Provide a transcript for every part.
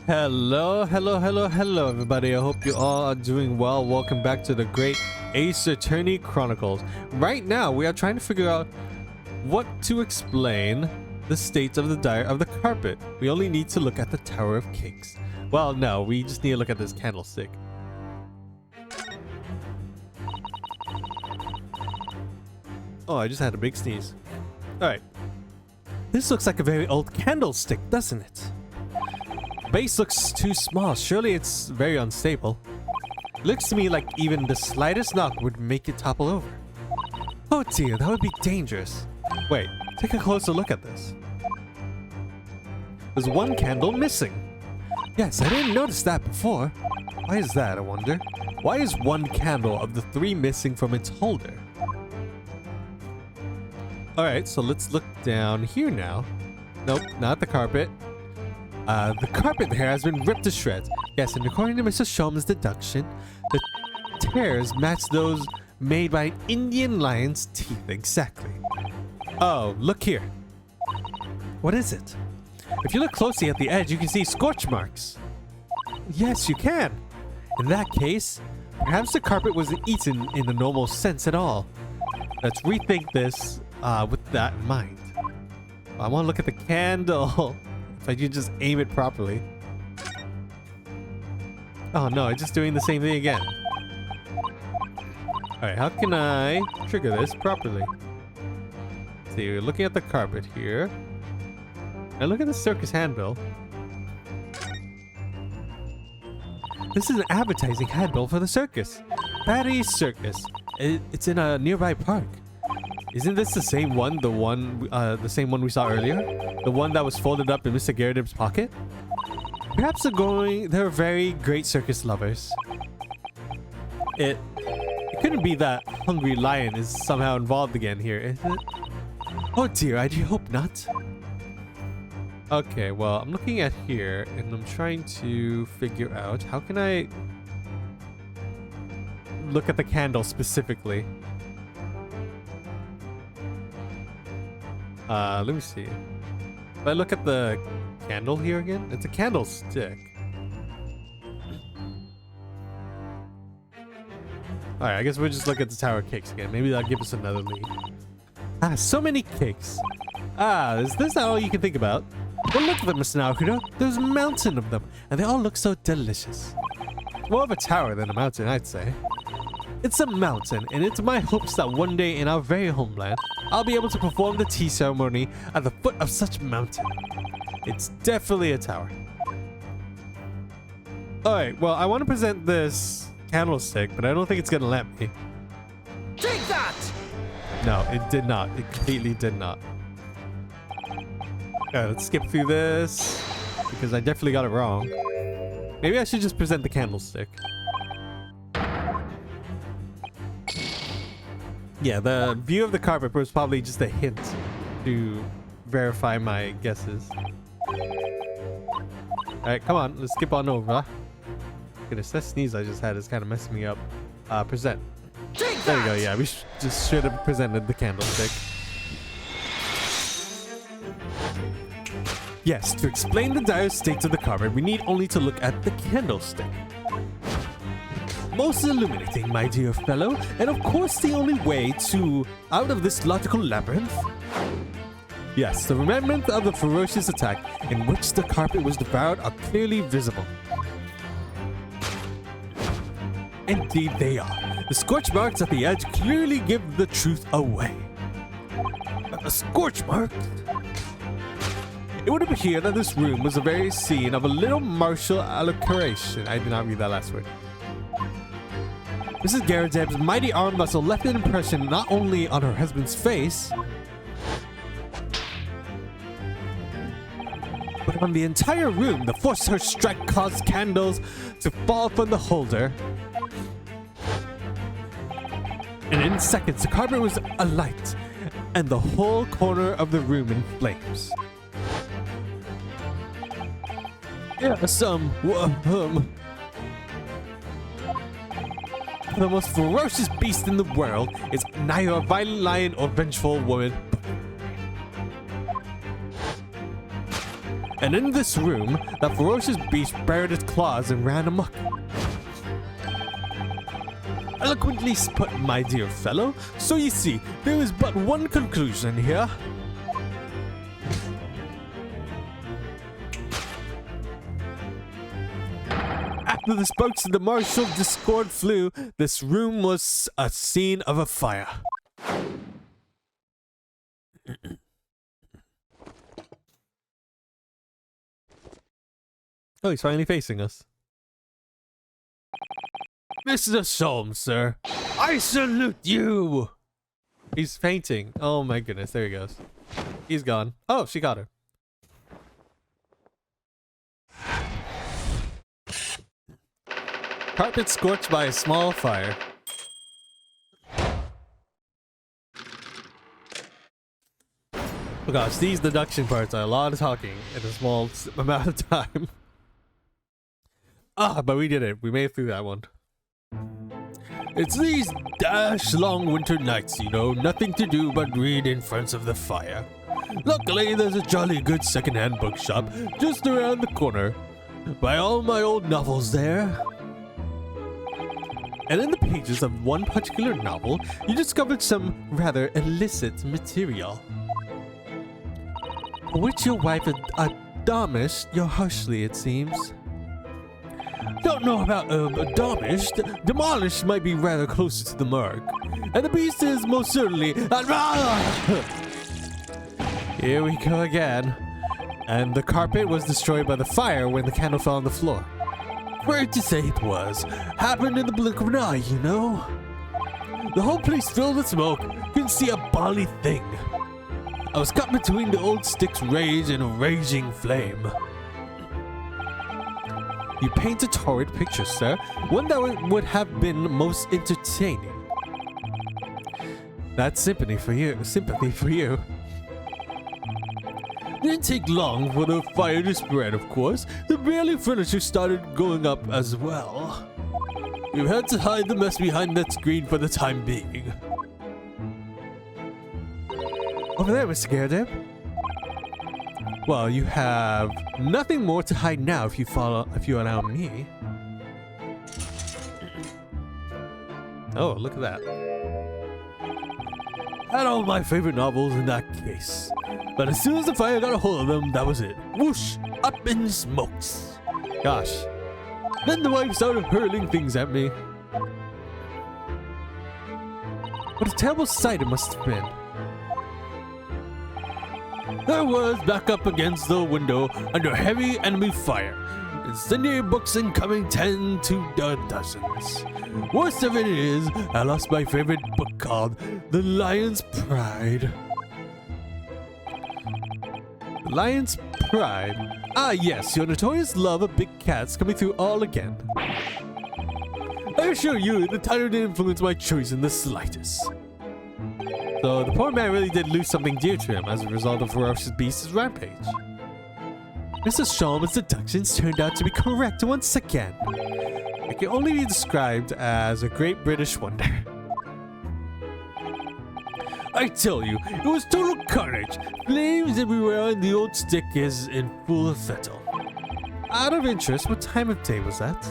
Hello, everybody. I hope you all are doing well. Welcome back to the great Ace Attorney Chronicles. Right now, we are trying to figure out what to explain the state of the carpet. We only need to look at the Tower of Cakes. Well, no, we just need to look at this candlestick. Oh, I just had a big sneeze. Alright. This looks like a very old candlestick, doesn't it? Base looks too small. Surely it's very unstable. Looks to me like even the slightest knock would make it topple over. Oh dear, that would be dangerous. Wait, take a closer look at this. There's one candle missing. Yes, I didn't notice that before. Why is that, I wonder? Why is one candle of the three missing from its holder? Alright, so let's look down here now. Nope, not the carpet. The carpet there has been ripped to shreds. Yes, and according to Mr. Shom's deduction, the tears match those made by an Indian lion's teeth exactly. Oh, look here. What is it? If you look closely at the edge, you can see scorch marks. Yes, you can. In that case, perhaps the carpet wasn't eaten in the normal sense at all. Let's rethink this with that in mind. I want to look at the candle. If I could just aim it properly. Oh no, it's just doing the same thing again. Alright, how can I trigger this properly? See, we're looking at the carpet here. And look at the circus handbill. This is an advertising handbill for the circus. Patty's Circus. It's in a nearby park. Isn't this the same one? The same one we saw earlier? The one that was folded up in Mr. Garrett pocket? Perhaps they're very great circus lovers. It couldn't be that Hungry Lion is somehow involved again here, is it? Oh dear, I do hope not. Okay, well, I'm looking at here and I'm trying to figure out how can I look at the candle specifically. Let me see. If I look at the candle here again, it's a candlestick. Alright, I guess we'll just look at the Tower of Cakes again. Maybe that'll give us another lead. Ah, so many cakes. Ah, is this all you can think about? Well, look at them, Mr. Naruto. There's a mountain of them, and they all look so delicious. More of a tower than a mountain, I'd say. It's a mountain, and it's my hopes that one day in our very homeland, I'll be able to perform the tea ceremony at the foot of such mountain. It's definitely a tower. Alright, well, I want to present this candlestick, but I don't think it's going to let me. Take that! No, it did not. It completely did not. Alright, let's skip through this, because I definitely got it wrong. Maybe I should just present the candlestick. Yeah, the view of the carpet was probably just a hint to verify my guesses. Alright, come on, let's skip on over. Goodness, that sneeze I just had is kind of messing me up. Present. There we go, yeah, we should have presented the candlestick. Yes, to explain the dire state of the carpet, we need only to look at the candlestick. Most illuminating, my dear fellow, and of course the only way out of this logical labyrinth. Yes, the remnants of the ferocious attack in which the carpet was devoured are clearly visible. Indeed they are. The scorch marks at the edge clearly give the truth away. A scorch mark? It would appear that this room was the very scene of a little martial altercation. I did not read that last word. Mrs. Garrett mighty arm muscle left an impression not only on her husband's face, but on the entire room. The force her strike caused candles to fall from the holder. And in seconds, the carpet was alight, and the whole corner of the room in flames. Yes, the most ferocious beast in the world is neither a violent lion or vengeful woman. And in this room, that ferocious beast bared its claws and ran amok. Eloquently put, my dear fellow. So you see, there is but one conclusion here. After the sparks of the martial discord flew, this room was a scene of a fire. Oh, he's finally facing us. Mr. Solm, sir, I salute you! He's fainting. Oh my goodness, there he goes. He's gone. Oh, she got her. Carpet scorched by a small fire. Oh gosh, these deduction parts are a lot of talking in a small amount of time. Ah, but we did it. We made it through that one. It's these dash long winter nights, you know, nothing to do but read in front of the fire. Luckily, there's a jolly good secondhand bookshop just around the corner. Buy all my old novels there. And in the pages of one particular novel, you discovered some rather illicit material, which your wife admonished you harshly, it seems. Don't know about admonished. Demolished might be rather closer to the mark. And the beast is most certainly... Here we go again. And the carpet was destroyed by the fire when the candle fell on the floor. Weird to say it was. Happened in the blink of an eye, you know? The whole place filled with smoke. Couldn't see a bally thing. I was caught between the old stick's rage and a raging flame. You paint a torrid picture, sir. One that would have been most entertaining. That's sympathy for you. Sympathy for you. Didn't take long for the fire to spread, of course. The barely furniture started going up as well. We've had to hide the mess behind that screen for the time being. Over there, Mr. Garrett. Well, you have nothing more to hide now if you allow me. Oh, look at that. Had all my favorite novels in that case. But as soon as the fire got a hold of them, that was it. Whoosh! Up in smokes. Gosh. Then the wife started hurling things at me. What a terrible sight it must have been. I was back up against the window under heavy enemy fire. Incendiary books incoming 10 to the dozens. Worst of it is, I lost my favorite book called The Lion's Pride. The Lion's Pride? Ah yes, your notorious love of big cats coming through all again. I assure you, the title didn't influence my choice in the slightest. So the poor man really did lose something dear to him as a result of Ferocious Beast's rampage. Mr. Sholman's deductions turned out to be correct once again. It can only be described as a great British wonder. I tell you, it was total carnage. Flames everywhere and the old stick is in full fettle. Out of interest, what time of day was that?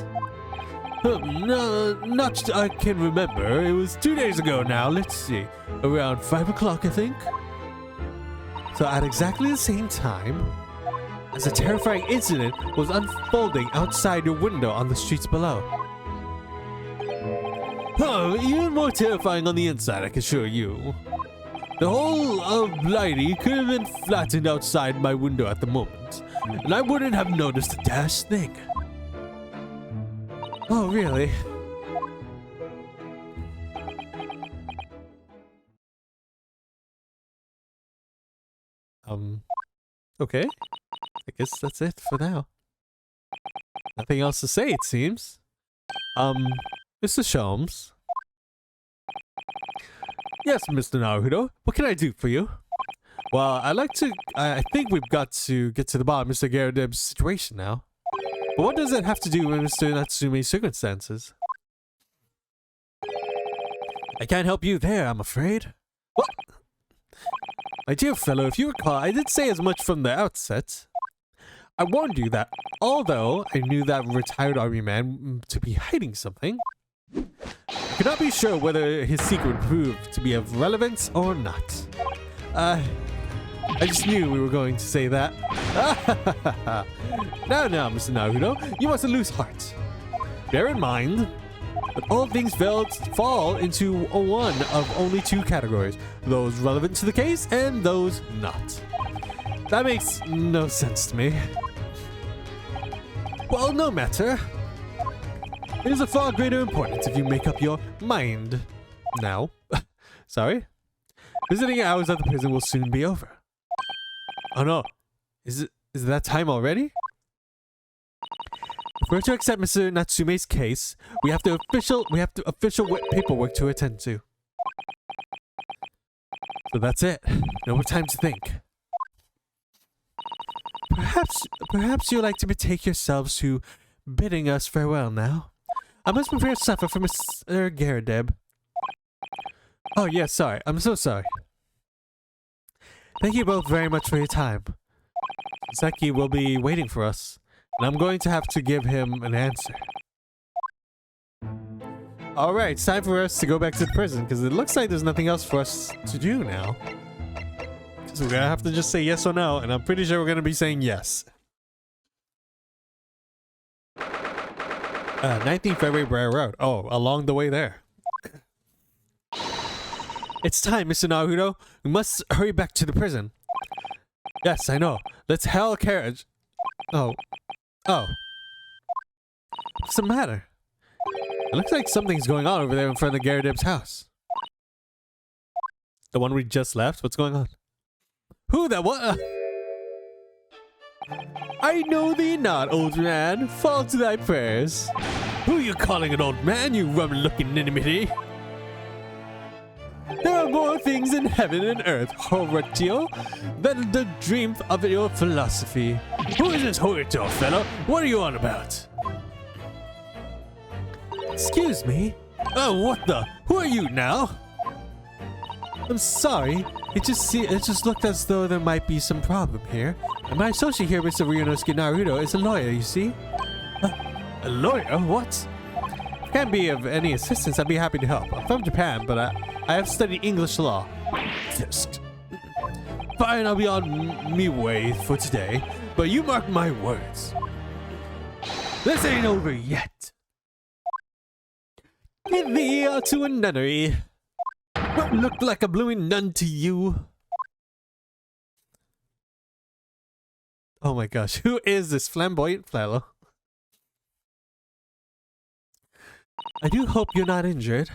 Not I can remember. It was 2 days ago now. Let's see. Around 5 o'clock, I think. So at exactly the same time as a terrifying incident was unfolding outside your window on the streets below. Oh, even more terrifying on the inside, I can assure you. The whole of Blighty could have been flattened outside my window at the moment, and I wouldn't have noticed a dash thing. Oh, really? Okay. I guess that's it for now. Nothing else to say, it seems. Mr. Sholmes. Yes, Mr. Naruto. What can I do for you? Well, I think we've got to get to the bottom of Mr. Garrett situation now. But what does that have to do with Mr. Natsume's circumstances? I can't help you there, I'm afraid. What? My dear fellow, if you recall, I did say as much from the outset. I warned you that although I knew that retired army man to be hiding something, I could not be sure whether his secret would prove to be of relevance or not. I just knew we were going to say that. Now, Mr. Naruto, you mustn't lose heart. Bear in mind that all things fall into one of only two categories: those relevant to the case and those not. That makes no sense to me. Well, no matter. It is of far greater importance if you make up your mind now. Sorry. Visiting hours at the prison will soon be over. Oh no. Is that time already? If we're to accept Mr. Natsume's case, we have official paperwork to attend to. So that's it. No more time to think. Perhaps you'd like to betake yourselves to bidding us farewell now. I must prepare supper for Mr. Garadeb. Oh yes, sorry. I'm so sorry. Thank you both very much for your time. Seki will be waiting for us, and I'm going to have to give him an answer. Alright, it's time for us to go back to the prison, because it looks like there's nothing else for us to do now. So we're gonna have to just say yes or no, and I'm pretty sure we're gonna be saying yes. 19th February Briar Road. Oh, along the way there. It's time, Mr. Naruto. We must hurry back to the prison. Yes, I know. Let's hail a carriage. Oh. What's the matter? It looks like something's going on over there in front of Garadeb's house. The one we just left? What's going on? Who that what? I know thee not, old man. Fall to thy prayers. Who are you calling an old man, you rum-looking ninimity? There are more things in heaven and earth, Horatio, than the dream of your philosophy. Who is this Horatio, fellow? What are you on about? Excuse me? Oh, what the? Who are you now? I'm sorry. It just looked as though there might be some problem here. And my associate here, Mr. Ryunosuke Naruto, is a lawyer, you see? A lawyer? What? If I can't be of any assistance, I'd be happy to help. I'm from Japan, but I have studied English law. Just fine, I'll be on me way for today, but you mark my words. This ain't over yet. Get thee to a nunnery. What looked like a blooming nun to you? Oh my gosh, who is this flamboyant fellow? I do hope you're not injured.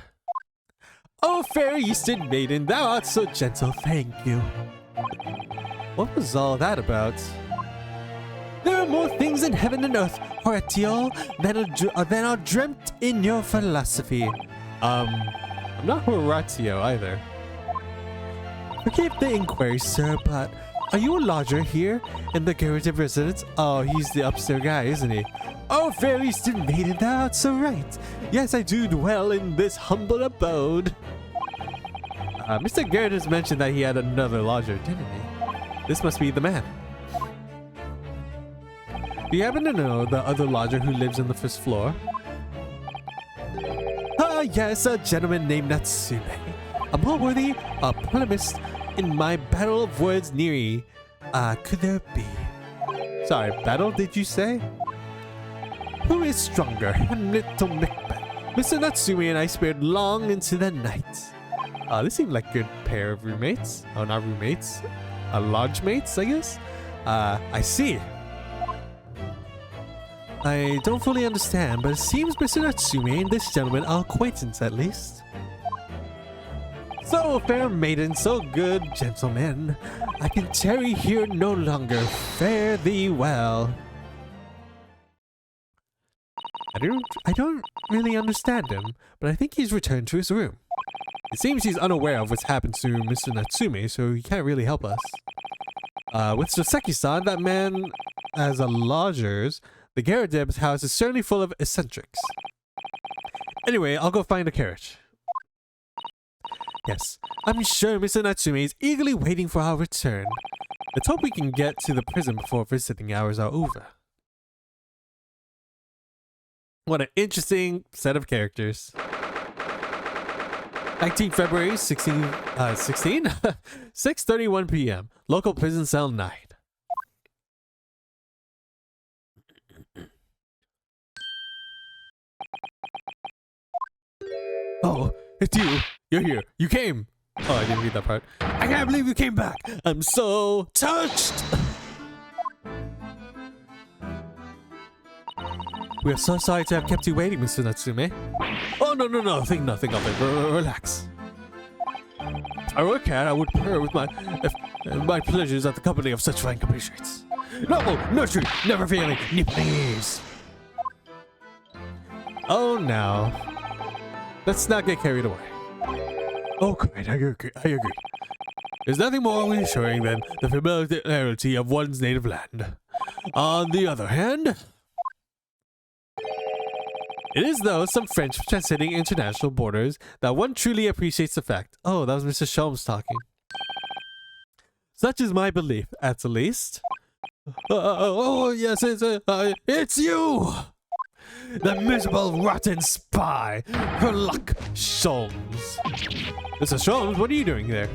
Oh, fair Eastern maiden, thou art so gentle, thank you. What was all that about? There are more things in heaven and earth, Horatio, than are dreamt in your philosophy. I'm not Horatio either. Forgive the inquiry, sir, but are you a lodger here in the Garadeb residence? Oh, he's the upstairs guy, isn't he? Oh, fair Eastern maiden, thou art so right. Yes, I do dwell in this humble abode. Mr. Garrett has mentioned that he had another lodger, didn't he? This must be the man. Do you happen to know the other lodger who lives on the first floor? Ah, yes, a gentleman named Natsume. A more worthy polemist in my battle of words near could there be? Sorry, battle did you say? Who is stronger, Hamlet or Macbeth? Mr. Natsume and I spared long into the night. This seemed like a good pair of roommates. Oh, not roommates. Lodge mates, I guess? I see. I don't fully understand, but it seems Mr. Natsume and this gentleman are acquaintance at least. So, fair maiden, so good gentlemen, I can tarry here no longer. Fare thee well. I don't really understand him, but I think he's returned to his room. It seems he's unaware of what's happened to Mr. Natsume, so he can't really help us. With Soseki-san, that man as a lodger's, the Garadeb's house is certainly full of eccentrics. Anyway, I'll go find a carriage. Yes, I'm sure Mr. Natsume is eagerly waiting for our return. Let's hope we can get to the prison before visiting hours are over. What an interesting set of characters. 19 February 6:31 p.m. Local prison cell 9. Oh, it's you. You're here. You came. Oh, I didn't read that part. I can't believe you came back. I'm so touched. We are so sorry to have kept you waiting, Mr. Natsume. Oh, no. Think nothing of it. Relax. If I were a cat, I would purr with my pleasures at the company of such fine compatriots. No, nursery, never failing, please. Oh, now. Let's not get carried away. Oh, great, I agree. There's nothing more reassuring than the familiarity of one's native land. On the other hand, it is, though, some French transcending international borders that one truly appreciates the fact. Oh, that was Mr. Sholmes talking. Such is my belief, at the least. Yes, it's you! The miserable, rotten spy, Herlock Sholmes. Mr. Sholmes, what are you doing there?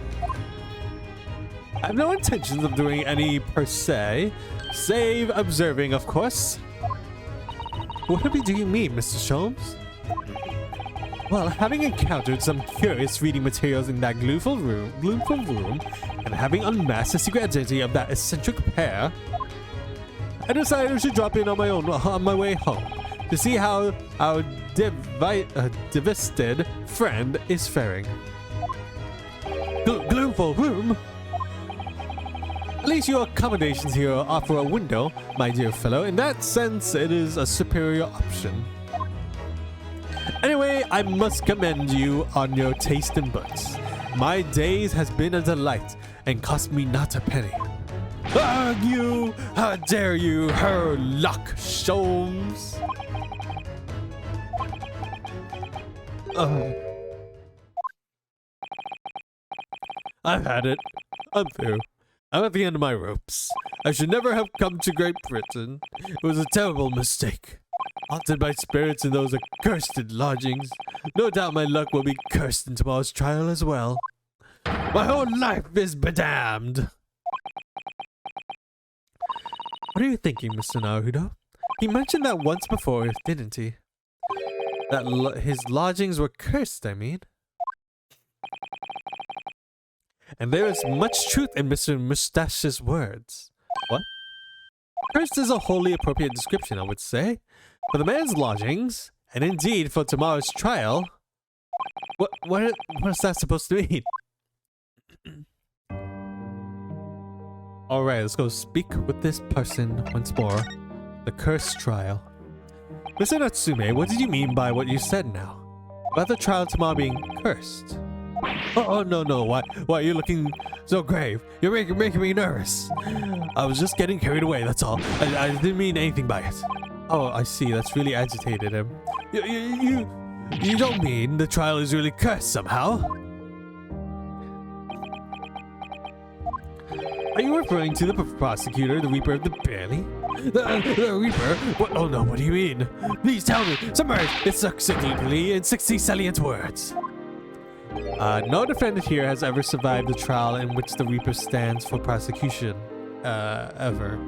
I have no intentions of doing any per se, save observing, of course. What do you mean, Mr. Sholmes? Well, having encountered some curious reading materials in that gloomful room, and having unmasked the secret identity of that eccentric pair, I decided I should drop in on my way home to see how our devastated friend is faring. Gloomful room? At least your accommodations here offer a window, my dear fellow. In that sense, it is a superior option. Anyway, I must commend you on your taste in books. My days has been a delight and cost me not a penny. How dare you, Herlock Sholmes? I've had it. I'm through. I'm at the end of my ropes. I should never have come to Great Britain. It was a terrible mistake. Haunted by spirits in those accursed lodgings. No doubt my luck will be cursed in tomorrow's trial as well. My whole life is bedamned. What are you thinking, Mr. Naruto? He mentioned that once before, didn't he? That his lodgings were cursed, I mean. And there is much truth in Mr. Mustache's words. What? Cursed is a wholly appropriate description, I would say. For the man's lodgings, and indeed for tomorrow's trial. What is that supposed to mean? Alright, let's go speak with this person once more. The cursed trial. Mr. Natsume, what did you mean by what you said now? About the trial tomorrow being cursed? Oh, no. Why are you looking so grave? You're making me nervous. I was just getting carried away, that's all. I didn't mean anything by it. Oh, I see. That's really agitated him. You don't mean the trial is really cursed somehow? Are you referring to the prosecutor, the Reaper of the Barely? The Reaper? What? Oh no, what do you mean? Please tell me. Summarize it succinctly in 60 salient words. No defendant here has ever survived a trial in which the Reaper stands for prosecution. Ever.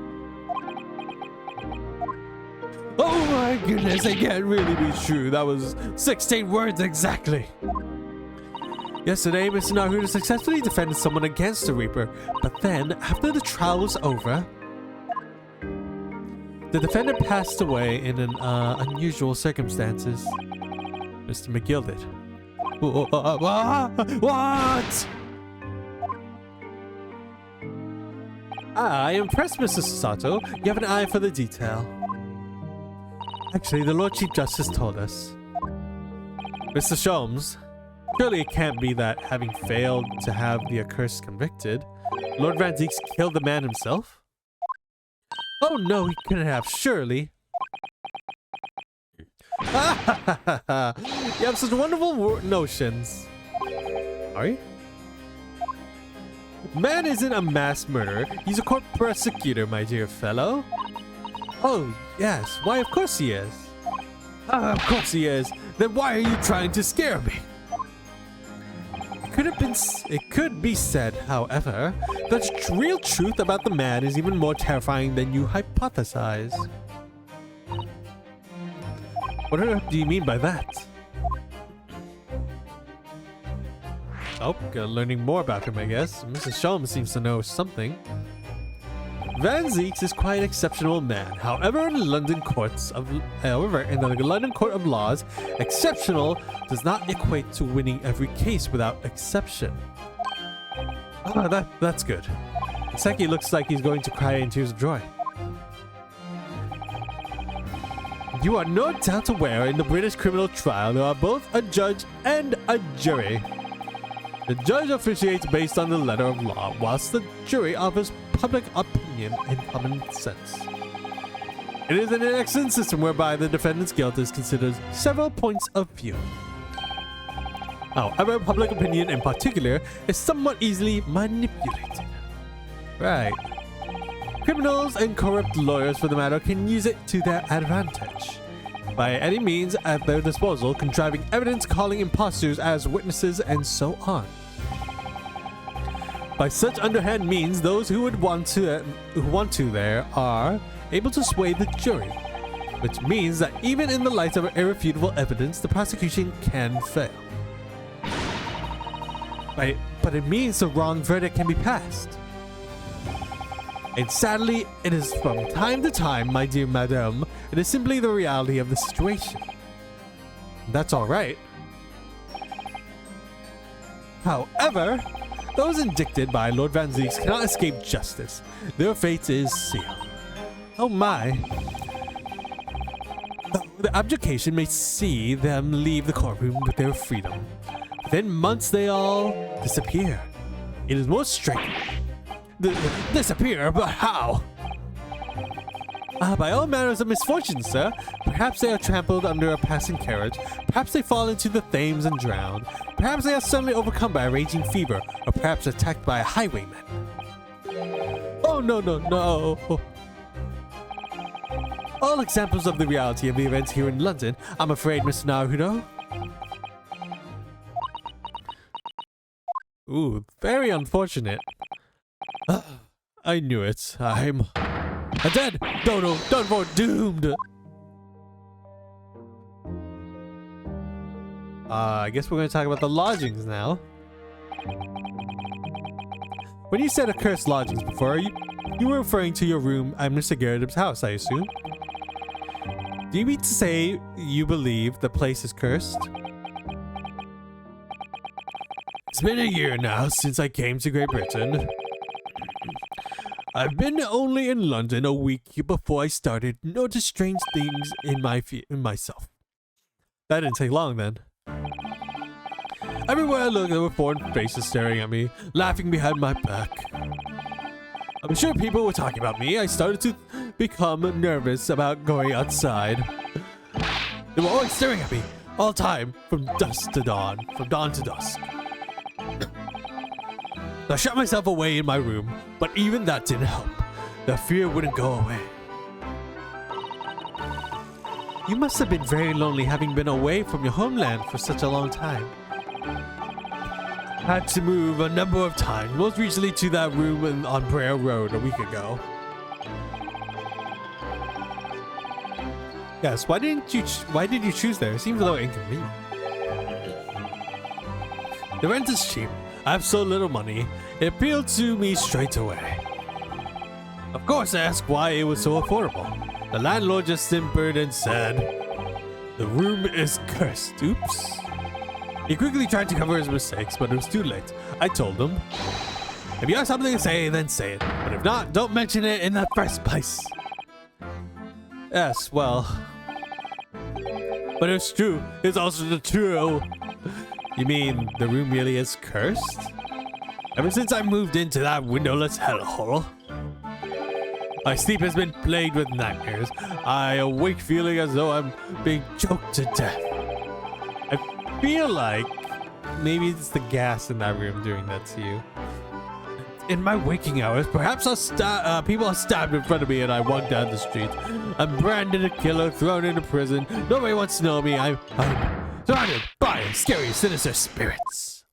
Oh my goodness, it can't really be true. That was 16 words exactly. Yesterday, Mr. Naruto successfully defended someone against the Reaper, but then, after the trial was over, the defendant passed away in an unusual circumstances. Mr. McGill did. What? I am impressed, Mr. Sato. You have an eye for the detail. Actually, the Lord Chief Justice told us. Mr. Sholmes, surely it can't be that, having failed to have the accursed convicted, Lord Van Deeks killed the man himself? Oh no, he couldn't have, surely. You have such wonderful notions. sorry? Man isn't a mass murderer. He's a court prosecutor, my dear fellow. Oh, yes. Why, of course he is. Of course he is. Then why are you trying to scare me? It could be said, however, that the real truth about the man is even more terrifying than you hypothesize. What do you mean by that? Oh, learning more about him, I guess. Mrs. Sholmes seems to know something. Van Zeeks is quite an exceptional man. However, in the London Court of Laws, exceptional does not equate to winning every case without exception. Ah, that's good. Seki looks like he's going to cry in tears of joy. You are no doubt aware in the British criminal trial there are both a judge and a jury. The judge officiates based on the letter of law, whilst the jury offers public opinion and common sense. It is an excellent system whereby the defendant's guilt is considered several points of view. However, public opinion in particular is somewhat easily manipulated. Right. Criminals and corrupt lawyers, for the matter, can use it to their advantage. By any means at their disposal, contriving evidence, calling imposters as witnesses, and so on. By such underhand means, those who want to there are able to sway the jury, which means that even in the light of irrefutable evidence, the prosecution can fail. But it means the wrong verdict can be passed. And sadly, it is from time to time, my dear madame, it is simply the reality of the situation. That's alright. However, those indicted by Lord Van Zeeks cannot escape justice. Their fate is sealed. Oh my. The abdication may see them leave the courtroom with their freedom. Within months they all disappear. It is most striking. Disappear? But how? By all manners of misfortune, sir. Perhaps they are trampled under a passing carriage. Perhaps they fall into the Thames and drown. Perhaps they are suddenly overcome by a raging fever. Or perhaps attacked by a highwayman. Oh, no. All examples of the reality of the events here in London, I'm afraid, Mr. Naruto. Ooh, very unfortunate. I knew it. I'm dead. Dodo, done for, doomed. I guess we're going to talk about the lodgings now. When you said accursed lodgings before, you were referring to your room at Mr. Garrett's house, I assume. Do you mean to say you believe the place is cursed? It's been a year now since I came to Great Britain. I've been only in London a week before I started notice strange things in myself. That didn't take long then. Everywhere I looked, there were foreign faces staring at me, laughing behind my back. I'm sure people were talking about me. I started to become nervous about going outside. They were always staring at me, all the time, from dusk to dawn, from dawn to dusk. I shut myself away in my room, but even that didn't help. The fear wouldn't go away. You must have been very lonely having been away from your homeland for such a long time. Had to move a number of times, most recently to that room on Brer Road a week ago. Yes, why did you choose there? It seems a little inconvenient. The rent is cheap. I have so little money, it appealed to me straight away. Of course, I asked why it was so affordable. The landlord just simpered and said, "The room is cursed." Oops. He quickly tried to cover his mistakes, but it was too late. I told him, if you have something to say, then say it. But if not, don't mention it in the first place. Yes, well. But it's true. It's also the true. You mean the room really is cursed? Ever since I moved into that windowless hellhole, my sleep has been plagued with nightmares. I awake feeling as though I'm being choked to death. I feel like maybe it's the gas in that room doing that to you. In my waking hours, perhaps people are stabbed in front of me and I walk down the street. I'm branded a killer, thrown into prison. Nobody wants to know me. I'm surrounded by scary, sinister spirits.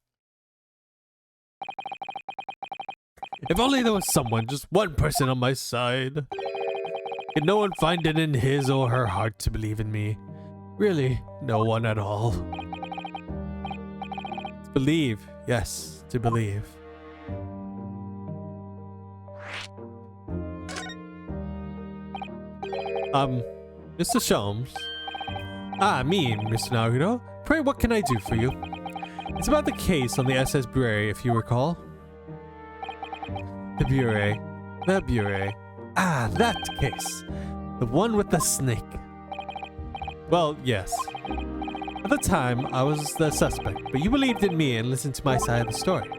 If only there was someone, just one person on my side. Can no one find it in his or her heart to believe in me? Really, no one at all. To believe, yes, to believe. Mr. Sholmes. Ah, me, Mr. Naruto. Pray, what can I do for you? It's about the case on the SS Bureau, if you recall. The Bureau. The Bureau. Ah, that case. The one with the snake. Well, yes. At the time, I was the suspect, but you believed in me and listened to my side of the story.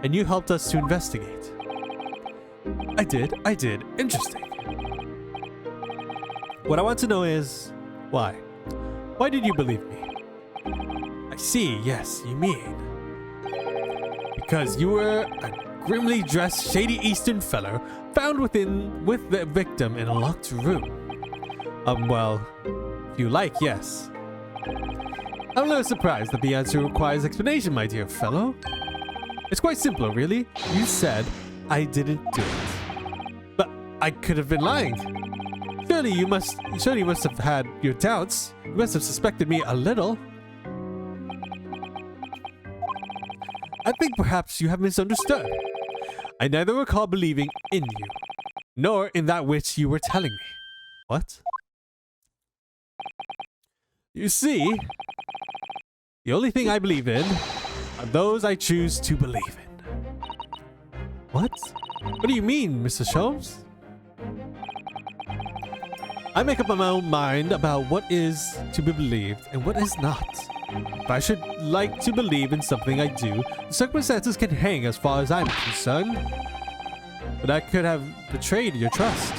And you helped us to investigate. I did. Interesting. What I want to know is, why? Why did you believe me? I see, yes, you mean. Because you were a grimly dressed, shady Eastern fellow found with the victim in a locked room. Well, if you like, yes. I'm a little surprised that the answer requires explanation, my dear fellow. It's quite simple, really. You said I didn't do it. But I could have been lying. Surely you must have had your doubts. You must have suspected me a little. I think perhaps you have misunderstood. I neither recall believing in you, nor in that which you were telling me. What? You see, the only thing I believe in are those I choose to believe in. What? What do you mean, Mr. Sholmes? I make up my own mind about what is to be believed and what is not. If I should like to believe in something I do, the circumstances can hang as far as I'm concerned. But I could have betrayed your trust.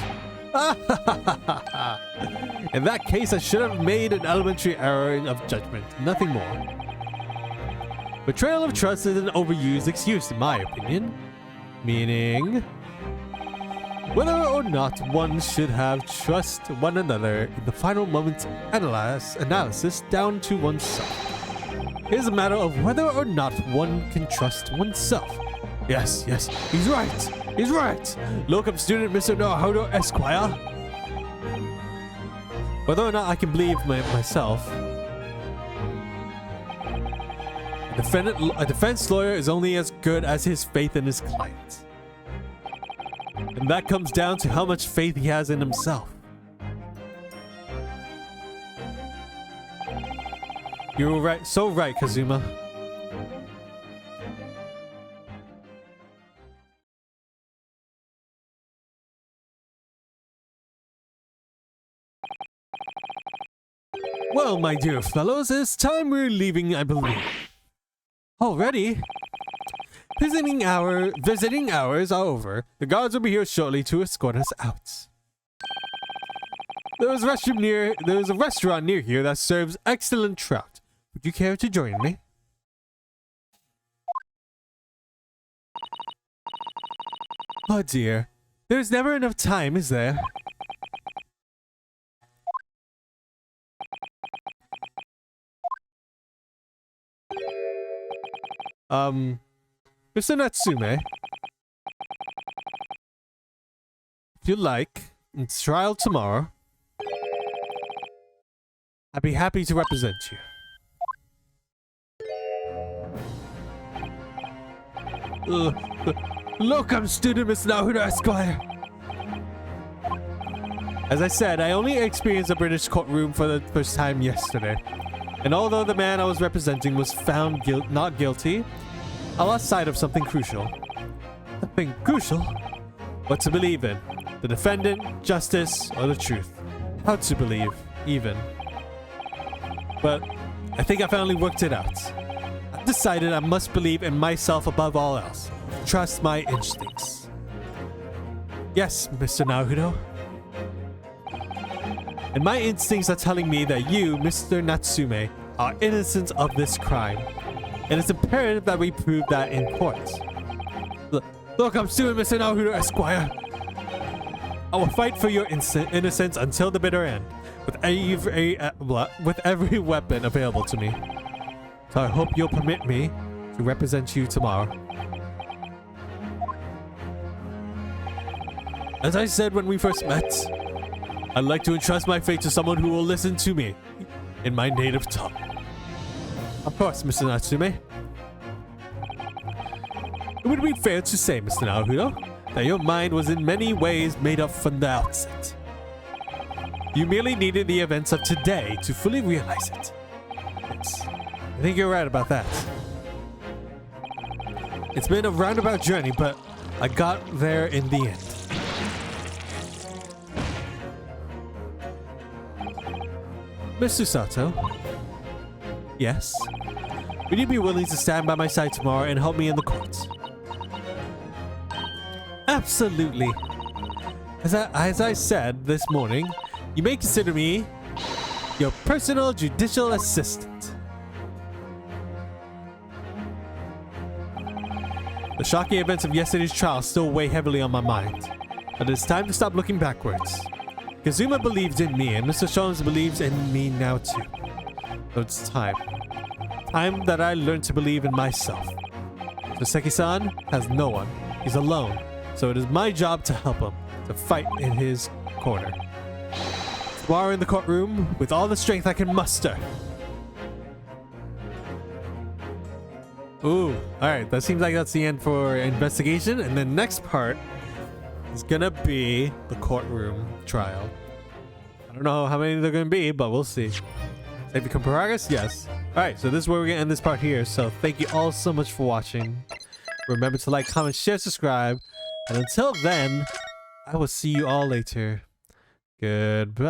In that case, I should have made an elementary error of judgment, nothing more. Betrayal of trust is an overused excuse in my opinion. Meaning, whether or not one should have trust one another in the final moment's analysis down to oneself. It is a matter of whether or not one can trust oneself. Yes, he's right. Locum student Mr. Naruto Esquire. Whether or not I can believe myself. A defense lawyer is only as good as his faith in his client. And that comes down to how much faith he has in himself. You were right, so right, Kazuma. Well, my dear fellows, it's time we're leaving, I believe. Already? Visiting hours are over. The guards will be here shortly to escort us out. There is a restaurant near here that serves excellent trout. Would you care to join me? Oh dear. There's never enough time, is there? Mr. Natsume, if you like, it's trial tomorrow. I'd be happy to represent you. Locum student Miss Naruto Esquire. As I said, I only experienced a British courtroom for the first time yesterday. And although the man I was representing was found not guilty, I lost sight of something crucial. Something crucial? What to believe in? The defendant, justice, or the truth? How to believe, even. But I think I finally worked it out. I've decided I must believe in myself above all else. Trust my instincts. Yes, Mr. Naruto. And my instincts are telling me that you, Mr. Natsume, are innocent of this crime. and it's imperative that we prove that in court. Look, I'm suing Mr. Naruto, Esquire. I will fight for your innocence until the bitter end, with every weapon available to me. So I hope you'll permit me to represent you tomorrow. As I said when we first met, I'd like to entrust my fate to someone who will listen to me in my native tongue. Of course, Mr. Natsume. It would be fair to say, Mr. Naruto, that your mind was in many ways made up from the outset. You merely needed the events of today to fully realize it. Yes, I think you're right about that. It's been a roundabout journey, but I got there in the end. Mr. Sato? Yes? Would you be willing to stand by my side tomorrow and help me in the courts? Absolutely. As I said this morning, you may consider me your personal judicial assistant. The shocking events of yesterday's trial still weigh heavily on my mind, but it's time to stop looking backwards. Kazuma believed in me, and Mr. Sholmes believes in me now too. So it's time. Time that I learned to believe in myself. Soseki-san has no one. He's alone. So it is my job to help him, to fight in his corner. Tomorrow in the courtroom, with all the strength I can muster. Ooh, alright, that seems like that's the end for investigation, and the next part is gonna be the courtroom trial. I don't know how many they're gonna be, but we'll see. Save become progress? Yes. Alright, so this is where we're gonna end this part here, so thank you all so much for watching. Remember to like, comment, share, subscribe. And until then, I will see you all later. Goodbye.